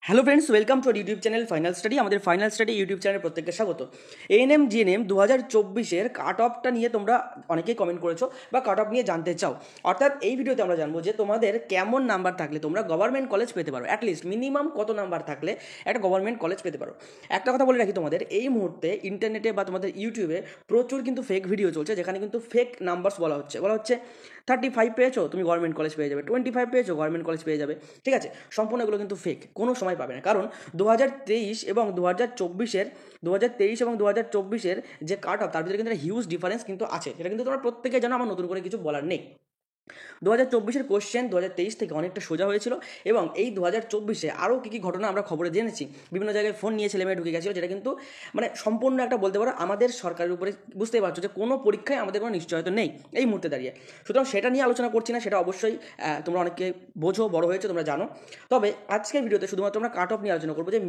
Hello friends, welcome to YouTube channel final study. আমাদের final study YouTube চ্যানেলে প্রত্যেককে স্বাগত। এএনএম জিএনএম 2024-এর কাট অফটা নিয়ে তোমরা অনেকেই কমেন্ট করেছো বা কাট অফ নিয়ে জানতে চাও। অর্থাৎ এই ভিডিওতে আমরা জানবো যে তোমাদের কেমন নাম্বার থাকলে তোমরা গভর্নমেন্ট কলেজ পেতে পারো, অ্যাটলিস্ট মিনিমাম কত নাম্বার থাকলে একটা গভর্নমেন্ট কলেজ পেতে পারো। একটা কথা বলে রাখি, তোমাদের এই মুহূর্তে ইন্টারনেটে বা তোমাদের ইউটিউবে প্রচুর কিন্তু ফেক ভিডিও চলছে, যেখানে কিন্তু ফেক নাম্বারস বলা হচ্ছে 35 পেয়েছো তুমি গভর্নমেন্ট কলেজ পেয়ে যাবে, 25 পেয়েছো গভর্নমেন্ট কলেজ পেয়ে যাবে। ঠিক আছে, সম্পূর্ণ এগুলো কিন্তু ফেক, কোনো সময় পাবে না। কারণ 2023 এবং 2024-এর যে কাট অফ, তার ভিতরে কিন্তু একটা হিউজ ডিফারেন্স কিন্তু আছে। এটা কিন্তু তোমরা প্রত্যেকে জানো, আমার নতুন করে কিছু বলার নেই। 2024-এর কোশ্চেন 2023 থেকে অনেকটা সোজা হয়েছিল, এবং এই 2024-এ আরও কী কী ঘটনা আমরা খবরে জেনেছি। বিভিন্ন জায়গায় ফোন নিয়ে ছেলেমেয়ে ঢুকে গেছিলো, যেটা কিন্তু মানে সম্পূর্ণ একটা বলতে পারো আমাদের সরকারের উপরে, বুঝতেই পারছো যে কোনো পরীক্ষায় আমাদের কোনো নিশ্চয়তা নেই এই মুহূর্তে দাঁড়িয়ে। সুতরাং সেটা নিয়ে আলোচনা করছি না, সেটা অবশ্যই তোমরা অনেকে বোঝো, বড় হয়েছে, তোমরা জানো। তবে আজকের ভিডিওতে শুধুমাত্র আমরা কাট অফ নিয়ে আলোচনা করবো যে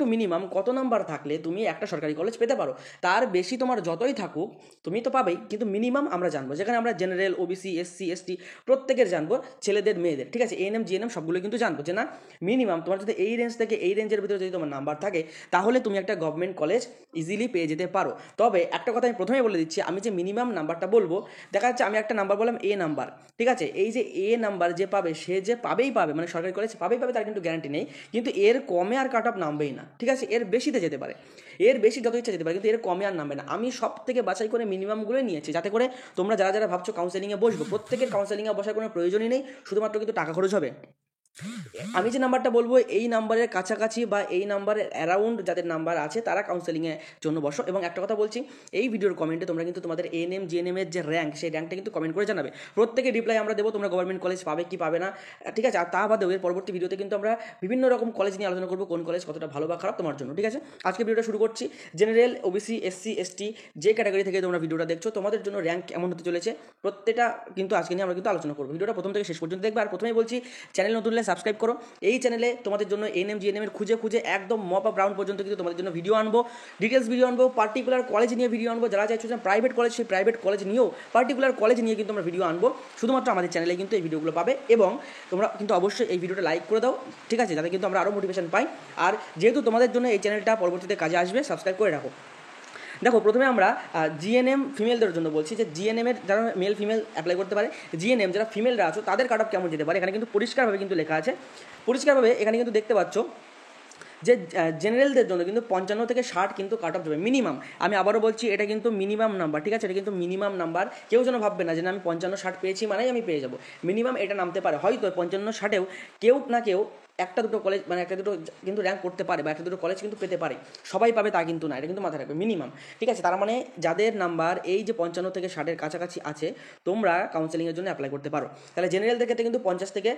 মিনিমাম কত নাম্বার থাকলে তুমি একটা সরকারি কলেজ পেতে পারো। তার বেশি তোমার যতই থাকুক তুমি তো পাবেই, কিন্তু মিনিমাম আমরা জানবো, যেখানে আমরা জেনারেল, ওবিসি, এসসি, এসটি প্রত্যেকের জানবো, ছেলেদের মেয়েদের। ঠিক আছে, এএনএম জিএনএম সবগুলো কিন্তু জানবো যে না, মিনিমাম তোমার যদি এই রেঞ্জ থেকে এই রেঞ্জের ভিতরে যদি তোমার নাম্বার থাকে, তাহলে তুমি একটা গভর্নমেন্ট কলেজ ইজিলি পেয়ে যেতে পারো। তবে একটা কথা আমি প্রথমেই বলে দিচ্ছি, আমি যে মিনিমাম নাম্বারটা বলবো, দেখা যাচ্ছে আমি একটা নাম্বার বললাম, এ নাম্বার। ঠিক আছে, এই যে এ নাম্বার যে পাবে, সে যে পাবে, মানে সরকারি কলেজ পাবে তার কিন্তু গ্যারান্টি নেই, কিন্তু এর কমে আর কাট অফ নামবেই না। ঠিক আছে, এর বেশিতে যেতে পারে, এর বেশি যত ইচ্ছা যেতে পারে, কিন্তু এর কমে আর নামবে না। আমি সব থেকে বাছাই করে মিনিমামগুলোই নিয়েছি, যাতে করে তোমরা যারা ভাবছো কাউন্সেলিংয়ে বসবো, প্রত্যেকের কাউন্সেলিংয়ে বসার কোনো প্রয়োজনই নেই, শুধুমাত্র কিন্তু টাকা খরচ হবে। আমি যে নাম্বারটা বলবো, এই নাম্বারের কাছাকাছি বা এই নাম্বারের অ্যারাউন্ড যাদের নাম্বার আছে, তারা কাউন্সেলিংয়ের জন্য বসো। এবং একটা কথা বলছি, এই ভিডিওর কমেন্টে তোমরা কিন্তু তোমাদের এএনএম জিএনএম এর যে র্যাঙ্ক, সেই র্যাঙ্কটা কিন্তু কমেন্ট করে জানাবে। প্রত্যেকে রিপ্লাই আমরা দেবো, তোমরা গভর্নমেন্ট কলেজ পাবে কি পাবে না। ঠিক আছে, আর তা বাদেও এর পরবর্তী ভিডিওতে কিন্তু আমরা বিভিন্ন রকম কলেজ নিয়ে আলোচনা করবো, কোন কলেজ কতটা ভালো বা খারাপ তোমার জন্য। ঠিক আছে, আজকে ভিডিওটা শুরু করছি। জেনারেল, ওবিসি, এসসি, এসটি যে ক্যাটাগরি থেকে তোমরা ভিডিওটা দেখছো, তোমাদের জন্য র্যাঙ্ক কেমন হতে চলেছে প্রত্যেকটা কিন্তু আজকে নিয়ে আমরা কিন্তু আলোচনা করবো। ভিডিওটা প্রথম থেকে শেষ পর্যন্ত দেখবে। আর প্রথমেই বলছি, চ্যানেল নতুন হলে সাবস্ক্রাইব করো। এই চ্যানেলে তোমাদের জন্য এএনএম জিএনএম এর খুঁজে একদম মপ আপ রাউন্ড পর্যন্ত কিন্তু তোমাদের জন্য ভিডিও আনবো, ডিটেলস ভিডিও আনবো, পার্টিকুলার কলেজ নিয়ে ভিডিও আনবো। যারা চাইছো যে প্রাইভেট কলেজ, সেই প্রাইভেট কলেজ নিয়েও, পার্টিকুলার কলেজ নিয়ে কিন্তু আমরা ভিডিও আনবো। শুধুমাত্র আমাদের চ্যানেলে কিন্তু এই ভিডিওগুলো পাবে, এবং তোমরা কিন্তু অবশ্যই এই ভিডিওটা লাইক করে দাও। ঠিক আছে, যাতে কিন্তু আমরা আরও মোটিভেশন পাই। আর যেহেতু তোমাদের জন্য এই চ্যানেলটা পরবর্তীতে কাজে আসবে, সাবস্ক্রাইব করে রাখো। দেখো, প্রথমে আমরা জিএনএম ফিমেলদের জন্য বলছি যে জিএনএমের যারা মেল ফিমেল অ্যাপ্লাই করতে পারে, জিএনএম যারা ফিমেলরা আছো তাদের কাট অফ কেমন যেতে পারে, এখানে কিন্তু পরিষ্কারভাবে কিন্তু লেখা আছে। পরিষ্কারভাবে এখানে কিন্তু দেখতে পাচ্ছ যে জেনারেলদের জন্য কিন্তু 55 থেকে 60 কিন্তু কাট অফ যাবে মিনিমাম। আমি আবারও বলছি, এটা কিন্তু মিনিমাম নাম্বার। ঠিক আছে, এটা কিন্তু মিনিমাম নাম্বার। কেউ যেন ভাববে না যে আমি 55-60 পেয়েছি মানেই আমি পেয়ে যাবো। মিনিমাম এটা নামতে পারে, হয়তো 55-60-এও কেউ না কেউ একটা দুটো কলেজ, মানে একটা দুটো কিন্তু র্যাঙ্ক করতে পারে, বা একটা দুটো কলেজ কিন্তু পেতে পারে। সবাই পাবে তা কিন্তু না, এটা কিন্তু মাথায় রাখবে, মিনিমাম। ঠিক আছে, তার মানে যাদের নাম্বার এই যে 55 থেকে 60-এর কাছাকাছি আছে, তোমরা কাউন্সেলিংয়ের জন্য অ্যাপ্লাই করতে পারো। তাহলে জেনারেলদের ক্ষেত্রে কিন্তু 55 থেকে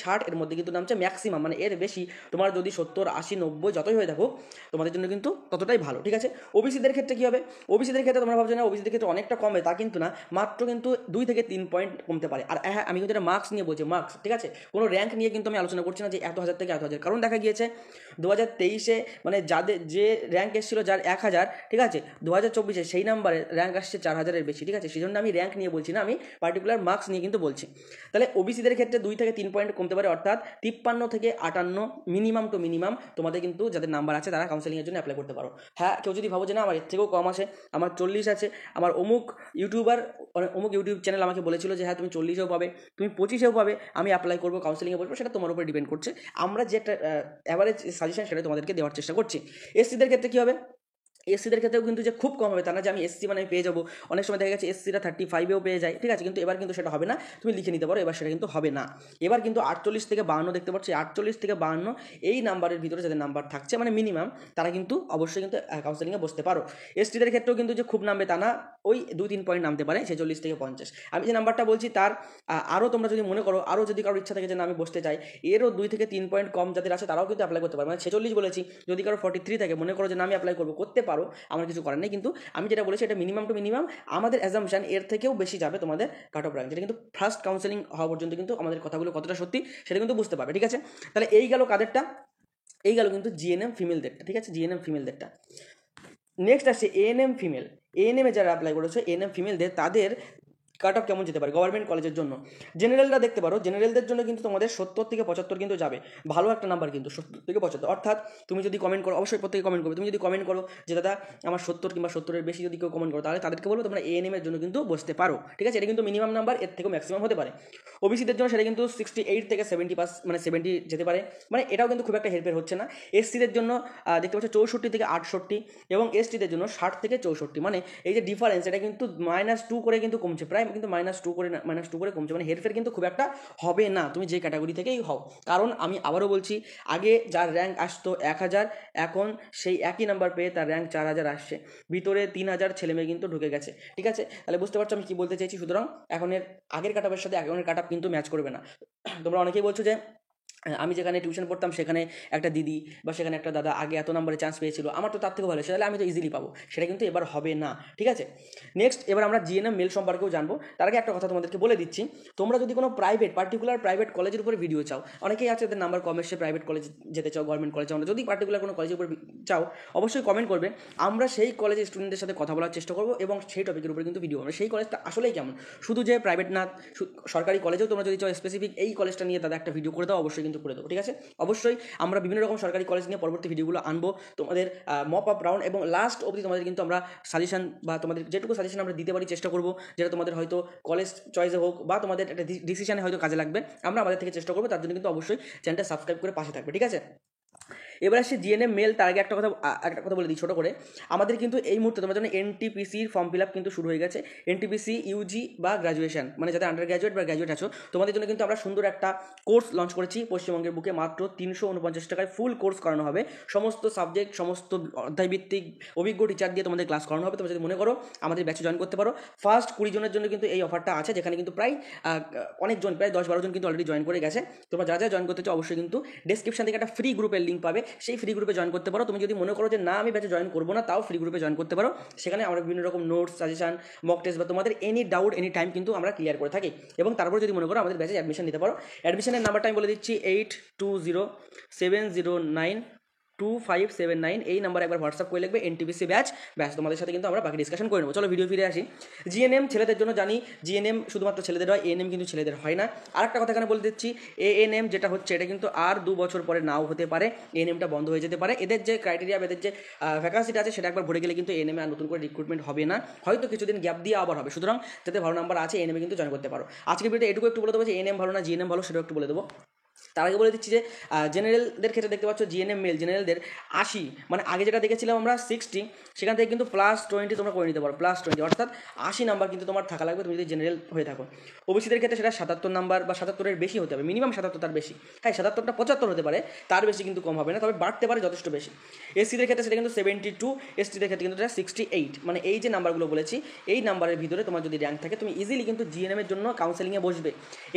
60 এর মধ্যে কিন্তু নামছে ম্যাক্সিমাম, মানে এর বেশি তোমার যদি 70, 80, 90 যতই হয়ে থাকুক, তোমাদের জন্য কিন্তু ততটাই ভালো। ঠিক আছে, ওবিসিদের ক্ষেত্রে কী হবে? ওবিসিদের ক্ষেত্রে তোমরা ভাবছো না ওবিসিদের ক্ষেত্রে অনেকটা কমে, তা কিন্তু না, মাত্র কিন্তু 2 থেকে 3 পয়েন্ট কমতে পারে। আর হ্যাঁ, আমি কিন্তু এটা মার্কস নিয়ে বলছি, মার্কস। ঠিক আছে, কোনো র্যাঙ্ক নিয়ে কিন্তু আমি আলোচনা করছি না যে এত হাজার থেকে এত হাজার। কারণ দেখা গিয়েছে 2023-এ মানে যাদের যে র্যাঙ্ক এসেছিল যার 1000, ঠিক আছে, 2024-এ সেই নাম্বারে র্যাঙ্ক আসছে 4000-এর বেশি। ঠিক আছে, সেই জন্য আমি র্যাঙ্ক নিয়ে বলছি না, আমি পার্টিকুলার মার্কস নিয়ে কিন্তু বলছি। তাহলে ওবিসিদের ক্ষেত্রে 2 থেকে 3 পয়েন্ট কমতে পারে, অর্থাৎ 53 থেকে 58 মিনিমাম টু মিনিমাম তোমাদের কিন্তু যাদের নাম্বার আছে তারা কাউন্সেলিংয়ের জন্য অ্যাপ্লাই করতে পারো। হ্যাঁ, কেউ যদি ভাবো যে না আমার এর থেকেও কম আছে, আমার 40 আছে, আমার অমুক ইউটিউবার, অমুক ইউটিউব চ্যানেল আমাকে বলেছিল যে হ্যাঁ তুমি 40-এও পাবে, তুমি 25-এও পাবে, আমি অ্যাপ্লাই করবো, কাউন্সেলিংয়ে বসবো, সেটা তোমার উপরে ডিপেন্ড করছে। আমরা যে একটা অ্যাভারেজ সাজেশন সেটা তোমাদেরকে দেওয়ার চেষ্টা করছি। এসসিদের ক্ষেত্রে কী হবে? এসসিদের ক্ষেত্রেও কিন্তু যে খুব কম হবে তা না, যে আমি এসসি মানে পেয়ে যাবো। অনেক সময় দেখা গেছে এসসিরা 35-এও পেয়ে যায়। ঠিক আছে, কিন্তু এবার কিন্তু সেটা হবে না, তুমি লিখে নিতে পারো, এবার সেটা কিন্তু হবে না। এবার কিন্তু 48 থেকে 52 দেখতে পাচ্ছি, 48 থেকে 52 এই নাম্বারের ভিতরে যাদের নাম্বার থাকছে মানে মিনিমাম, তারা কিন্তু অবশ্যই কিন্তু কাউন্সেলিংয়ে বসতে পারো। এসটিদের ক্ষেত্রেও কিন্তু যে খুব নামবে তা না, ওই 2-3 পয়েন্ট নামতে পারে, 46 থেকে 50। আমি যে নাম্বারটা বলছি তার আরও তোমরা যদি মনে করো, আরও যদি কারোর ইচ্ছা থাকে যে না আমি বসতে চাই, এরও 2 থেকে 3 পয়েন্ট কম যাদের আছে তারাও কিন্তু অ্যাপ্লাই করতে পারে। মানে 46 বলেছি, যদি কারো 43 থাকে, মনে করো যে না আমি অ্যাপ্লাই করবো, করতে পারো, আমার কিছু করার নেই। কিন্তু আমি যেটা বলেছি এটা মিনিমাম টু মিনিমাম, আমাদের অ্যাজাম্পশন এর থেকেও বেশি যাবে তোমাদের কাট অফ র্যাঙ্ক, যেটা কিন্তু ফার্স্ট কাউন্সেলিং হওয়া পর্যন্ত কিন্তু আমাদের কথাগুলো কতটা সত্যি সেটা কিন্তু বুঝতে পারবে। ঠিক আছে, তাহলে এই গেল কাদেরটা, এই গেল কিন্তু জিএনএম ফিমেলদেরটা। ঠিক আছে, জিএনএম ফিমেলদেরটা। নেক্সট আসছে এএনএম ফিমেল। এএনএমে যারা অ্যাপ্লাই করেছে, এএনএম ফিমেলদের, তাদের কাট অফ কেমন যেতে পারে গভর্নমেন্ট কলেজের জন্য। জেনারেলরা দেখতে পারো, জেনারেলদের জন্য কিন্তু তোমাদের 70 থেকে 75 কিন্তু যাবে, ভালো একটা নাম্বার কিন্তু 70 থেকে 75। অর্থাৎ তুমি যদি কমেন্ট করো, অবশ্যই প্রত্যেকে কমেন্ট করবে, তুমি যদি কমেন্ট করো যে দাদা আমার 70 কিংবা 70-এর বেশি যদি কেউ কমেন্ট করো, তাহলে তাদেরকে বলবো তোমরা এএনএম এর জন্য কিন্তু বসতে পারো, ঠিক আছে। এটা কিন্তু মিনিমাম নাম্বার, এর থেকেও ম্যাক্সিমাম হতে পারে। ওবিসিদের জন্য সেটা কিন্তু 68 থেকে 70 পাস, মানে 70 যেতে পারে, মানে এটাও কিন্তু খুব একটা হেল্পের হচ্ছে না। এসসিদের জন্য দেখতে পাচ্ছ 64 থেকে 68, এবং এসটিদের জন্য 60 থেকে 64, মানে এই যে ডিফারেন্স এটা কিন্তু -2 করে কিন্তু কমছে, প্রায় কিন্তু -2 করে কমছে, মানে হেরফের কিন্তু খুব একটা হবে না, তুমি যে ক্যাটাগরি থেকেই হও। কারণ আমি আবারও বলছি, আগে যার র্যাঙ্ক আসতো 1000, এখন সেই একই নাম্বার পেয়ে তার র্যাঙ্ক 4000 আসছে, ভিতরে 3000 ছেলেমেয়ে কিন্তু ঢুকে গেছে, ঠিক আছে। তাহলে বুঝতে পারছো আমি কি বলতে চাইছি। সুতরাং এখনের আগের কাট অফের সাথে এখনের কাট অফ কিন্তু ম্যাচ করবে না। তোমরা অনেকেই বলছো যে আমি যেখানে টিউশন পড়তাম সেখানে একটা দিদি বা সেখানে একটা দাদা আগে এত নাম্বারে চান্স পেয়েছিল, আমার তো তার থেকে ভালো, সেটা আমি তো ইজিলি পাবো, সেটা কিন্তু এবার হবে না, ঠিক আছে। নেক্সট এবার আমরা জিএনএম মেল সম্পর্কেও জানবো। তার আগে একটা কথা তোমাদেরকে বলে দিচ্ছি, তোমরা যদি কোনো পার্টিকুলার প্রাইভেট কলেজের উপরে ভিডিও চাও, অনেকেই আছে তাদের নাম্বার কম এসে প্রাইভেট কলেজ যেতে চাও, গভর্নমেন্ট কলেজ চাও না, যদি পার্টিকুলার কোনো কলেজের উপর চাও অবশ্যই কমেন্ট করবে, আমরা সেই কলেজের স্টুডেন্টদের সাথে কথা বলার চেষ্টা করবো এবং সেই টপিকের উপরে কিন্তু ভিডিও আমরা সেই কলেজটা আসলেই কেমন, শুধু যে প্রাইভেট না সরকারি কলেজেও তোমরা যদি চাও স্পেসিফিক এই কলেজটা নিয়ে তাদের একটা ভিডিও করে দাও, অবশ্যই কিন্তু করে দেবো, ঠিক আছে। অবশ্যই আমরা বিভিন্ন রকম সরকারি কলেজ নিয়ে পরবর্তী ভিডিওগুলো আনবো, তোমাদের মপ আপ রাউন্ড এবং লাস্ট অবধি তোমাদের কিন্তু আমরা সাজেশন বা তোমাদের যেটুকু সাজেশন আমরা দিতে পারি চেষ্টা করবো, যেটা তোমাদের হয়তো কলেজ চয়েসে হোক বা তোমাদের একটা ডিসিশনে হয়তো কাজে লাগবে, আমরা আমাদের থেকে চেষ্টা করবো। তার জন্য কিন্তু অবশ্যই চ্যানেলটা সাবস্ক্রাইব করে পাশে থাকবে, ঠিক আছে। এবার আসছে জিএনএম মেল। তার আগে একটা কথা বলে দিই ছোটো করে, আমাদের কিন্তু এই মুহূর্তে তোমার জন্য এনটিপিসির ফর্ম ফিল আপ কিন্তু শুরু হয়ে গেছে। এনটিপিসি ইউজি বা গ্র্যাজুয়েশন, মানে যাদের আন্ডার গ্র্যাজুয়েট বা গ্র্যাজুয়েট আছো, তোমাদের জন্য কিন্তু আমরা সুন্দর একটা কোর্স লঞ্চ করেছি পশ্চিমবঙ্গের বুকে, মাত্র 349 টাকায় ফুল কোর্স করানো হবে, সমস্ত সাবজেক্ট সমস্ত অধ্যায়ভিত্তিক অভিজ্ঞ টিচার দিয়ে তোমাদের ক্লাস করানো হবে। তোমরা যদি মনে করো আমাদের ব্যাচে জয়েন করতে পারো, ফার্স্ট 20 জনের জন্য কিন্তু এই অফারটা আছে, যেখানে কিন্তু প্রায় অনেকজন, প্রায় 10-12 জন কিন্তু অলরেডি জয়েন করে গেছে। তোমরা যা জয়েন করতে চাও অবশ্যই কিন্তু ডেসক্রিপশন থেকে একটা ফ্রি গ্রুপের লিঙ্ক পাবে, সেই ফ্রি গ্রুপে জয়েন করতে পারো। তুমি যদি মনে করো যে না আমি ব্যাচে জয়েন করবো না, তাও ফ্রি গ্রুপে জয়েন করতে পারো, সেখানে আমরা বিভিন্ন রকম নোটস, সাজেশন, মক টেস্ট বা তোমাদের এনি ডাউট এনি টাইম কিন্তু আমরা ক্লিয়ার করে থাকি। এবং তারপর যদি মনে করো আমাদের ব্যাচে অ্যাডমিশন নিতে পারো, অ্যাডমিশনের নাম্বারটা আমি বলে দিচ্ছি 8207092579, এই নাম্বারে একবার হোয়াটসঅ্যাপ করে লিখবে এনটিপিসি ব্যাচ, তোমাদের সাথে কিন্তু আমরা বাকি ডিসকাশন করে নেবো। চলো ভিডিও ফিরে আসি। জিএনএম ছেলেদের জন্য জানি, জিএনএম শুধুমাত্র ছেলেদের হয়, এএনএম কিন্তু ছেলেদের হয় না। আর একটা কথা এখানে বলে দিচ্ছি, এএনএম যেটা হচ্ছে এটা কিন্তু আর 2 বছর পরে নাও হতে পারে, এএনএমটা বন্ধ হয়ে যেতে পারে। এদের যে ক্রাইটেরিয়া, এদের যে ভ্যাকান্সিটা আছে সেটা একবার ভরে গেলে কিন্তু এএনএমে আর নতুন করে রিক্রুটমেন্ট হবে না, হয়তো কিছুদিন গ্যাপ দিয়ে আবার হবে। সুতরাং যাতে ভালো নাম্বার আছে এএনএমে কিন্তু জয়েন করতে পারো। আজকে ভিডিওতে এটুকু একটু বলে দেবো যে এএনএম ভালো না জিএনএম ভালো, সেটাও একটু বলে দেবো। তার আগে বলে দিচ্ছি যে জেনারেলদের ক্ষেত্রে দেখতে পাচ্ছ জিএনএম মেল জেনারেলদের 80, মানে আগে যেটা দেখেছিলাম আমরা 60, সেখান থেকে কিন্তু +20 তোমরা করে নিতে পারো, +20, অর্থাৎ 80 নাম্বার কিন্তু তোমার থাকা লাগবে তুমি যদি জেনারেল হয়ে থাকো। ওবিসিদের ক্ষেত্রে সেটা 77 নাম্বার বা 77-এর বেশি হতে হবে, মিনিমাম 77, তার বেশি, হ্যাঁ 77টা 75 হতে পারে, তার বেশি কিন্তু কম হবে না, তবে বাড়তে পারে যথেষ্ট বেশি। এসসিদের ক্ষেত্রে সেটা কিন্তু 72, এসটিদের ক্ষেত্রে কিন্তু এটা 68, মানে এই যে নাম্বারগুলো বলেছি এই নাম্বারের ভিতরে তোমার যদি র্যাঙ্ক থাকে তুমি ইজিলি কিন্তু জিএনএমের জন্য কাউন্সেলিংয়ে বসবে।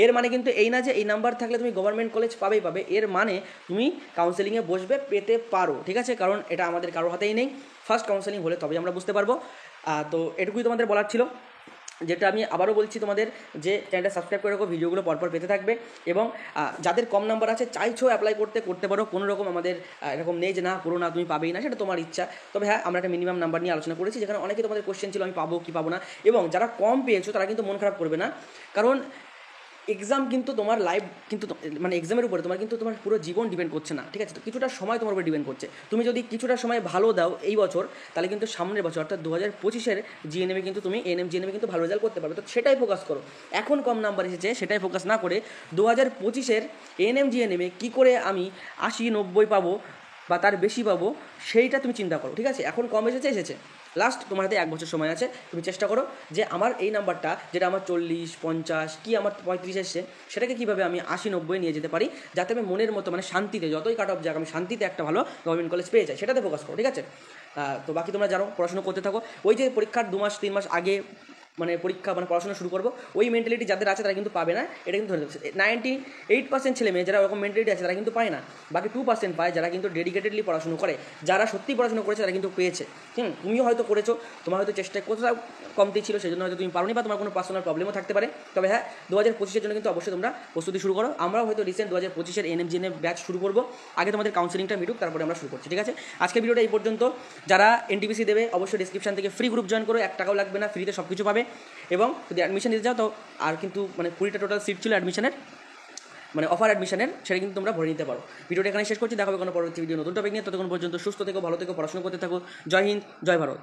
এর মানে কিন্তু এই না যে এই নাম্বার থাকলে তুমি গভর্নমেন্ট কলেজ পাবে, এর মানে তুমি কাউন্সেলিংয়ে বসবে, পেতে পারো, ঠিক আছে। কারণ এটা আমাদের কারোর হাতেই নেই, ফার্স্ট কাউন্সেলিং হলে তবে আমরা বুঝতে পারবো। তো এটুকুই তোমাদের বলার ছিল, যেটা আমি আবারও বলছি তোমাদের যে চ্যানেলটা সাবস্ক্রাইব করে রাখো, ভিডিওগুলো পরপর পেতে থাকবে। এবং যাদের কম নাম্বার আছে চাইছো অ্যাপ্লাই করতে পারো, কোনো রকম আমাদের এরকম নেই যে না করো না তুমি পাবেই না, সেটা তোমার ইচ্ছা। তবে হ্যাঁ আমরা একটা মিনিমাম নাম্বার নিয়ে আলোচনা করেছি, যেখানে অনেকে তোমাদের কোশ্চেন ছিল আমি পাবো কি পাবো না, এবং যারা কম পেয়েছো তারা কিন্তু মন খারাপ করবে না, কারণ এক্সাম কিন্তু তোমার লাইফ কিন্তু মানে এক্সামের উপরে তোমার কিন্তু তোমার পুরো জীবন ডিপেন্ড করছে না, ঠিক আছে। তো কিছুটা সময় তোমার উপরে ডিপেন্ড করছে, তুমি যদি কিছুটা সময় ভালো দাও এই বছর, তাহলে কিন্তু সামনের বছর অর্থাৎ 2025-এর জিএনএমে কিন্তু তুমি জিএনএমে কিন্তু ভালো রেজাল্ট করতে পারবে। তো সেটাই ফোকাস করো, এখন কম নাম্বার এসেছে সেটাই ফোকাস না করে 2025-এর এএনএম জিএনএমে কী করে আমি 80-90 পাবো বা তার বেশি পাবো সেইটা তুমি চিন্তা করো, ঠিক আছে। এখন কম এসেছে, লাস্ট তোমার হাতে 1 বছর সময় আছে, তুমি চেষ্টা করো যে আমার এই নাম্বারটা যেটা আমার 40-50 কি আমার 35 এসছে, সেটাকে কীভাবে আমি 80-90 নিয়ে যেতে পারি, যাতে আমি মনের মতো মানে শান্তিতে, যতই কাট অফ যাক আমি শান্তিতে একটা ভালো গভর্নমেন্ট কলেজ পেয়ে যাই, সেটাতে ফোকাস করো, ঠিক আছে। তো বাকি তোমরা জানো, পড়াশোনা করতে থাকো। ওই যে পরীক্ষার 2-3 মাস আগে মানে পড়াশোনা শুরু করবো, ওই মেন্টালিটি যাদের আছে তারা কিন্তু পাবে না, এটা কিন্তু ধরে যাচ্ছে। 98% ছেলে মেয়ে যারা ওরকম মেন্টালিটি আছে তারা কিন্তু পায় না, বাকি 2% পায় যারা কিন্তু ডেডিকেটেডলি পড়াশুনো করে, যারা সত্যি পড়াশোনা করেছে তারা কিন্তু পেয়েছে। তুমিও হয়তো করেছো, তোমার হয়তো চেষ্টা কোথাও কমতি ছিল, সেই জন্য হয়তো তুমি পারোনি বা তোমার কোনো পার্সোনাল প্রবলেমও থাকতে পারে। তবে হ্যাঁ 2025-এর জন্য কিন্তু অবশ্যই তোমরা প্রস্তুতি শুরু করো। আমরাও হয়তো রিসেন্ট 2025-এর এনএমজিএনএ ব্যাচ শুরু করবো, আগে তোমাদের কাউন্সেলিংটা মিটুক, তারপরে আমরা শুরু করছি, ঠিক আছে। আজকে ভিডিওটা এই পর্যন্ত। যারা এনটিপিসি দেবে অবশ্যই ডিসক্রিপশন থেকে ফ্রি গ্রুপ জয়েন করো, 1 টাকাও লাগবে না, ফ্রিতে সব কিছু পাবে। এবং যদি অ্যাডমিশন নিতে যাও তো আর কিন্তু মানে 20টা টোটাল সিট ছিল অ্যাডমিশনের, মানে অফার অ্যাডমিশনের, সেটা কিন্তু তোমরা ভরে নিতে পারো। ভিডিওটা এখানে শেষ করছি, দেখা হবে কোনো পরবর্তী ভিডিও নতুন টপিক নিয়ে। ততক্ষণ পর্যন্ত সুস্থ থেকো, ভালো থেকো, পড়াশোনা করতে থাকো। জয় হিন্দ, জয় ভারত।